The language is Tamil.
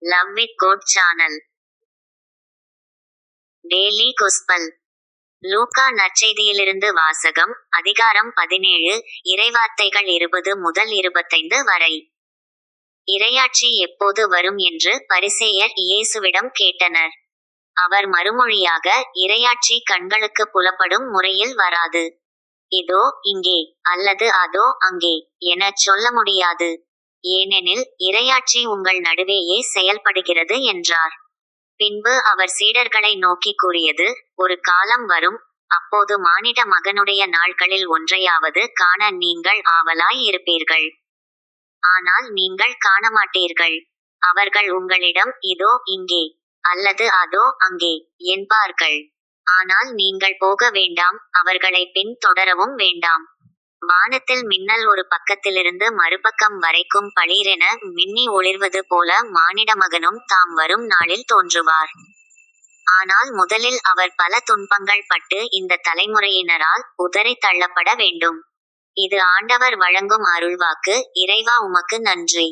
Love with God channel. Daily gospel. லூக்கா நற்செய்தியிலிருந்து வாசகம். அதிகாரம் 17. இறைவார்த்தைகள் 20 முதல் 25 வரை. இறையாட்சி எப்போது வரும் என்று பரிசேயர் இயேசுவிடம் கேட்டனர். அவர் மறுமொழியாக, இறையாட்சி கண்களுக்கு புலப்படும் முறையில் வராது. இதோ இங்கே, அல்லது அதோ அங்கே எனச் சொல்ல முடியாது. ஏனெனில் இறையாட்சி உங்கள் நடுவேயே செயல்படுகிறது என்றார். பின்பு அவர் சீடர்களை நோக்கி கூறியது, ஒரு காலம் வரும், அப்போது மானிட மகனுடைய நாட்களில் ஒன்றையாவது காண நீங்கள் ஆவலாய் இருப்பீர்கள். ஆனால் நீங்கள் காணமாட்டீர்கள். அவர்கள் உங்களிடம் இதோ இங்கே, அல்லது அதோ அங்கே என்பார்கள். ஆனால் நீங்கள் போக வேண்டாம், அவர்களை பின் தொடரவும் வேண்டாம். வானத்தில் மின்னல் ஒரு பக்கத்திலிருந்து மறுபக்கம் வரைக்கும் பளீரென மின்னி ஒளிர்வது போல மானிட மகனும் தாம் வரும் நாளில் தோன்றுவார். ஆனால் முதலில் அவர் பல துன்பங்கள் பட்டு இந்த தலைமுறையினரால் உதறித் தள்ளப்பட வேண்டும். இது ஆண்டவர் வழங்கும் அருள்வாக்கு. இறைவா உமக்கு நன்றி.